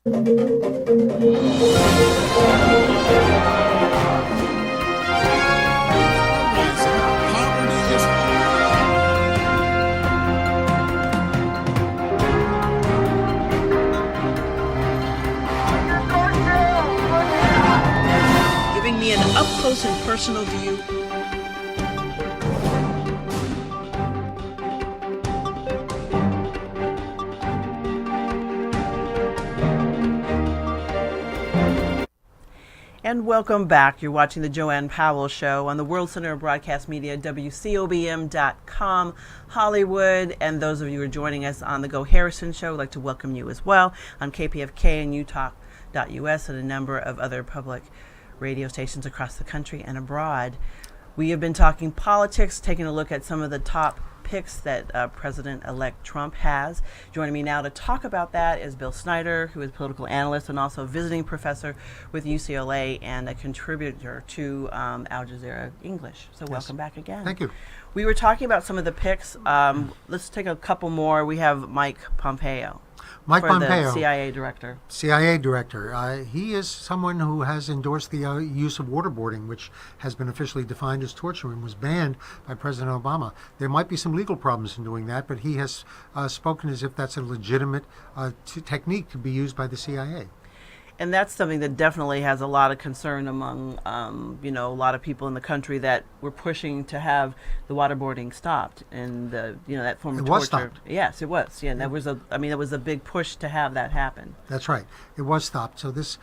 Giving me an up-close and personal view. And welcome back. You're watching the Joanne Powell Show on the World Center of Broadcast Media, WCOBM.com, Hollywood. And those of you who are joining us on the Go Harrison Show, I'd like to welcome you as well on KPFK and Utah.us and a number of other public radio stations across the country and abroad. We have been talking politics, taking a look at some of the top picks that President-elect Trump has. Joining me now to talk about that is Bill Snyder, who is a political analyst and also a visiting professor with UCLA and a contributor to Al Jazeera English. So welcome back again. Thank you. We were talking about some of the picks. Let's take a couple more. We have Mike Pompeo. The CIA director. CIA director. He is someone who has endorsed the use of waterboarding, which has been officially defined as torture and was banned by President Obama. There might be some legal problems in doing that, but he has spoken as if that's a legitimate technique to be used by the CIA. And that's something that definitely has a lot of concern among, a lot of people in the country that were pushing to have the waterboarding stopped and that form of torture. It was stopped. Yes, it was. Yeah, and that was it was a big push to have that happen. That's right. It was stopped. So this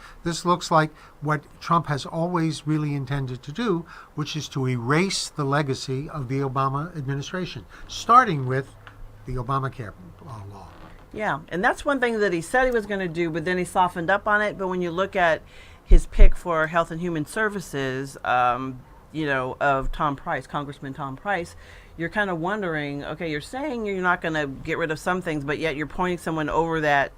looks like what Trump has always really intended to do, which is to erase the legacy of the Obama administration, starting with the Obamacare law. Yeah, and that's one thing that he said he was going to do, but then he softened up on it. But when you look at his pick for Health and Human Services, of Tom Price, Congressman Tom Price, you're kind of wondering, okay, you're saying you're not going to get rid of some things, but yet you're pointing someone over that,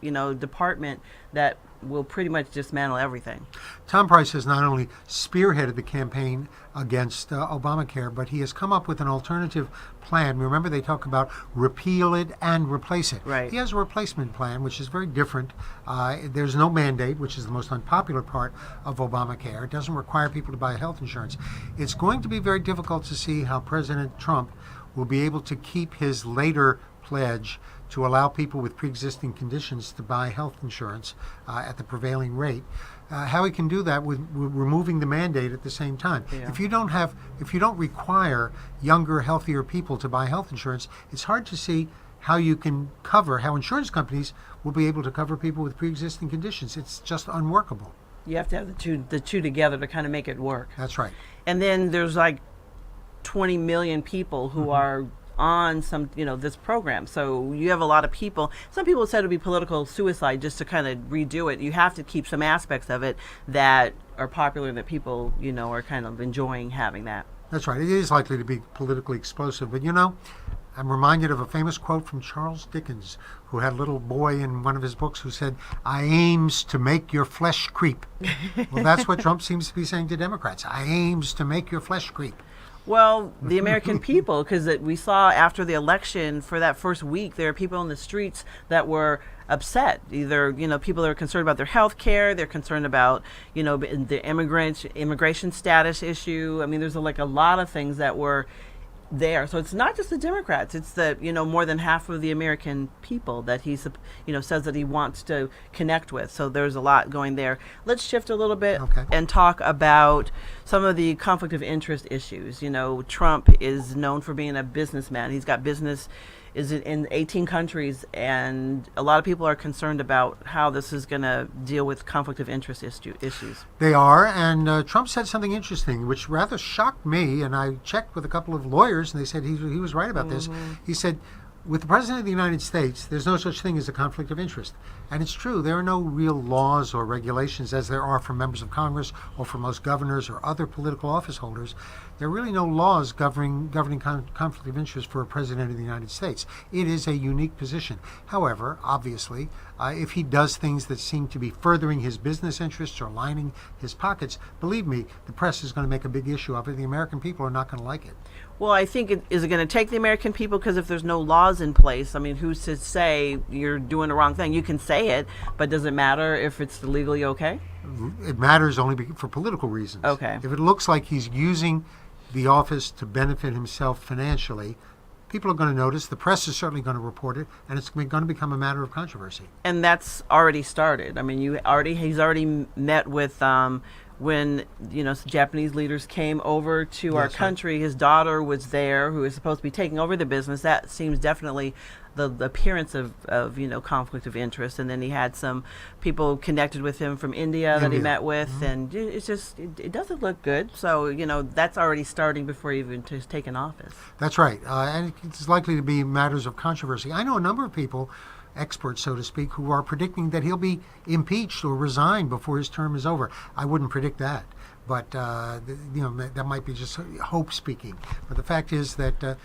department that will pretty much dismantle everything. Tom Price has not only spearheaded the campaign against Obamacare, but he has come up with an alternative plan. Remember, they talk about repeal it and replace it. Right. He has a replacement plan, which is very different. There's no mandate, which is the most unpopular part of Obamacare. It doesn't require people to buy health insurance. It's going to be very difficult to see how President Trump will be able to keep his later pledge to allow people with pre-existing conditions to buy health insurance at the prevailing rate. How he can do that with removing the mandate at the same time. Yeah. If you don't require younger, healthier people to buy health insurance, it's hard to see how insurance companies will be able to cover people with pre-existing conditions. It's just unworkable. You have to have the two together to kind of make it work. That's right. And then there's like 20 million people who are on this program. So you have a lot of people. Some people said it would be political suicide just to kind of redo it. You have to keep some aspects of it that are popular and that people, are kind of enjoying having that. That's right. It is likely to be politically explosive. But, I'm reminded of a famous quote from Charles Dickens, who had a little boy in one of his books who said, "I aims to make your flesh creep." Well, that's what Trump seems to be saying to Democrats. I aims to make your flesh creep. Well, the American people, because we saw after the election for that first week, there are people in the streets that were upset. Either, people that are concerned about their health care, they're concerned about, the immigration status issue. I mean, there's a lot of things that were there. So it's not just the Democrats. It's the, more than half of the American people that he, says that he wants to connect with. So there's a lot going there. Let's shift a little bit and talk about some of the conflict of interest issues. Trump is known for being a businessman. He's got business is in 18 countries, and a lot of people are concerned about how this is going to deal with conflict of interest issues. They are, and Trump said something interesting, which rather shocked me, and I checked with a couple of lawyers, and they said he was right about this. He said, with the President of the United States, there's no such thing as a conflict of interest. And it's true, there are no real laws or regulations as there are for members of Congress or for most governors or other political office holders. There are really no laws governing conflict of interest for a President of the United States. It is a unique position. However, obviously, if he does things that seem to be furthering his business interests or lining his pockets, believe me, the press is going to make a big issue of it. The American people are not going to like it. Well, I think is it going to take the American people? Because if there's no laws in place, I mean, who's to say you're doing the wrong thing? You can say it, but does it matter if it's legally okay? It matters only for political reasons. Okay. If it looks like he's using the office to benefit himself financially, people are going to notice. The press is certainly going to report it, and it's going to become a matter of controversy. And that's already started. I mean, he's already met with when Japanese leaders came over to our country. Right. His daughter was there, who is supposed to be taking over the business. That seems definitely the appearance of conflict of interest. And then he had some people connected with him from India that he met with, and it's just it doesn't look good. So that's already starting before he even has taken office. That's right, and it's likely to be matters of controversy. I know a number of people, experts, so to speak, who are predicting that he'll be impeached or resign before his term is over. I wouldn't predict that, but that might be just hope speaking. But the fact is that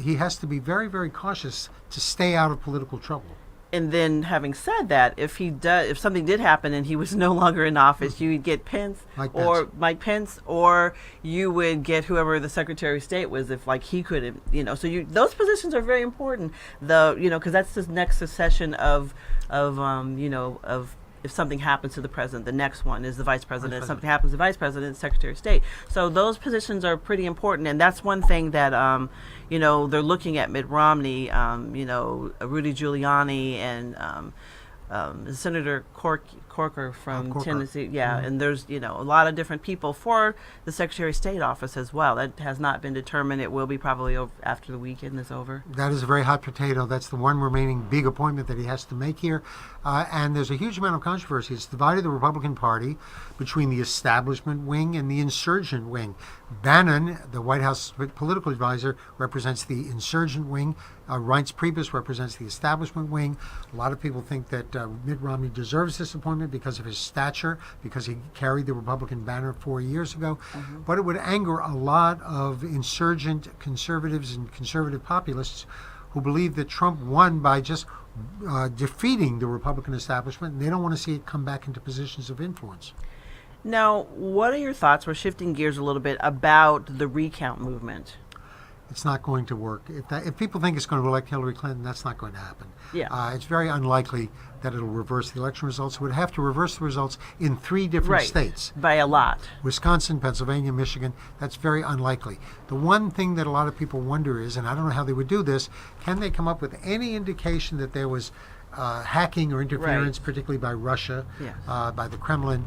he has to be very, very cautious to stay out of political trouble. And then, having said that, if something did happen and he was no longer in office, you would get Mike Pence, or you would get whoever the Secretary of State was, if he couldn't, So those positions are very important. Because that's the next succession of if something happens to the president, the next one is the vice president. If something happens to the vice president, Secretary of State. So those positions are pretty important, and that's one thing that they're looking at Mitt Romney, Rudy Giuliani, and Senator Corker from Tennessee. Yeah, and there's a lot of different people for the Secretary of State office as well. That has not been determined. It will be probably after the weekend is over. That is a very hot potato. That's the one remaining big appointment that he has to make here. And there's a huge amount of controversy. It's divided the Republican Party between the establishment wing and the insurgent wing. Bannon, the White House political advisor, represents the insurgent wing. Reince Priebus represents the establishment wing. A lot of people think that Mitt Romney deserves this appointment because of his stature, because he carried the Republican banner 4 years ago. But it would anger a lot of insurgent conservatives and conservative populists who believe that Trump won by just defeating the Republican establishment, and they don't want to see it come back into positions of influence. Now, what are your thoughts? We're shifting gears a little bit about the recount movement. It's not going to work. If people think it's going to elect Hillary Clinton, that's not going to happen. Yeah. It's very unlikely that it'll reverse the election results. It would have to reverse the results in 3 different states. By a lot. Wisconsin, Pennsylvania, Michigan. That's very unlikely. The one thing that a lot of people wonder is, and I don't know how they would do this, can they come up with any indication that there was hacking or interference, particularly by Russia, by the Kremlin,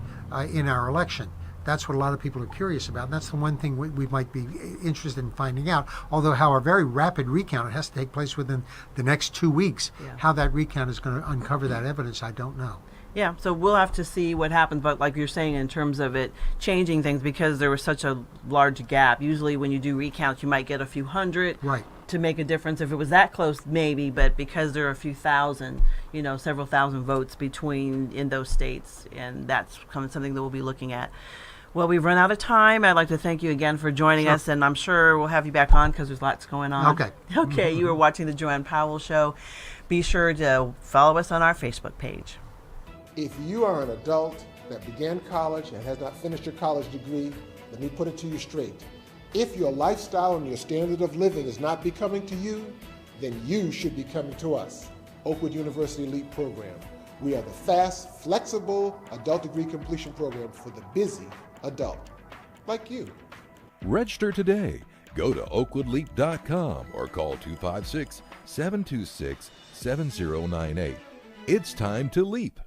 in our election? That's what a lot of people are curious about, and that's the one thing we might be interested in finding out. Although how a very rapid recount, it has to take place within the next 2 weeks. How that recount is going to uncover that evidence, I don't know. Yeah, so we'll have to see what happens, but like you're saying, in terms of it changing things, because there was such a large gap. Usually when you do recounts, you might get a few hundred to make a difference. If it was that close, maybe, but because there are a few thousand, several thousand votes between in those states, and that's something that we'll be looking at. Well, we've run out of time. I'd like to thank you again for joining us, and I'm sure we'll have you back on because there's lots going on. Okay, you are watching the Joanne Powell Show. Be sure to follow us on our Facebook page. If you are an adult that began college and has not finished your college degree, let me put it to you straight. If your lifestyle and your standard of living is not becoming to you, then you should be coming to us, Oakwood University Elite Program. We are the fast, flexible adult degree completion program for the busy adult, like you. Register today. Go to oakwoodleap.com or call 256-726-7098. It's time to leap.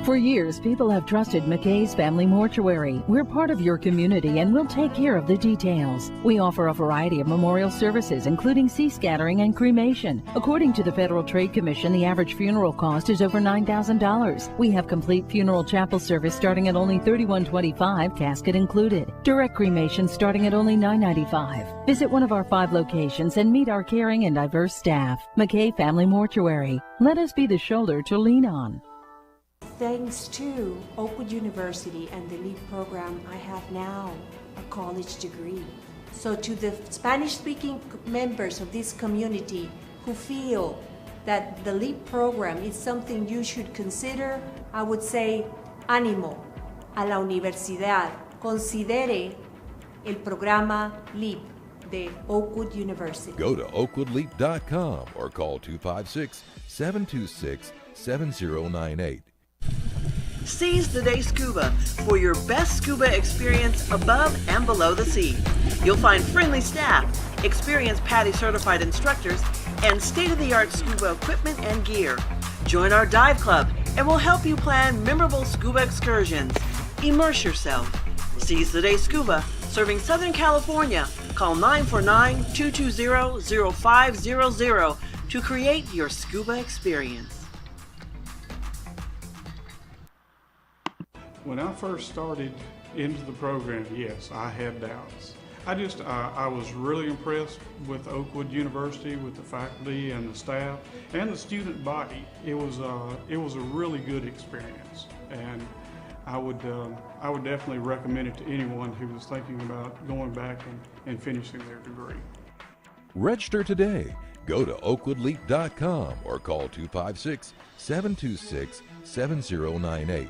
For years, people have trusted McKay's Family Mortuary. We're part of your community and we'll take care of the details. We offer a variety of memorial services, including sea scattering and cremation. According to the Federal Trade Commission, the average funeral cost is over $9,000. We have complete funeral chapel service starting at only $31.25, casket included. Direct cremation starting at only $9.95. Visit one of our 5 locations and meet our caring and diverse staff. McKay Family Mortuary. Let us be the shoulder to lean on. Thanks to Oakwood University and the LEAP program, I have now a college degree. So to the Spanish-speaking members of this community who feel that the LEAP program is something you should consider, I would say, ánimo a la universidad. Considere el programa LEAP de Oakwood University. Go to oakwoodleap.com or call 256-726-7098. Seize the Day Scuba for your best scuba experience above and below the sea. You'll find friendly staff, experienced PADI certified instructors, and state-of-the-art scuba equipment and gear. Join our dive club and we'll help you plan memorable scuba excursions. Immerse yourself. Seize the Day Scuba, serving Southern California. Call 949-220-0500 to create your scuba experience. When I first started into the program, yes, I had doubts. I was really impressed with Oakwood University, with the faculty and the staff and the student body. It was a really good experience, and I would definitely recommend it to anyone who was thinking about going back and finishing their degree. Register today. Go to oakwoodleap.com or call 256-726-7098.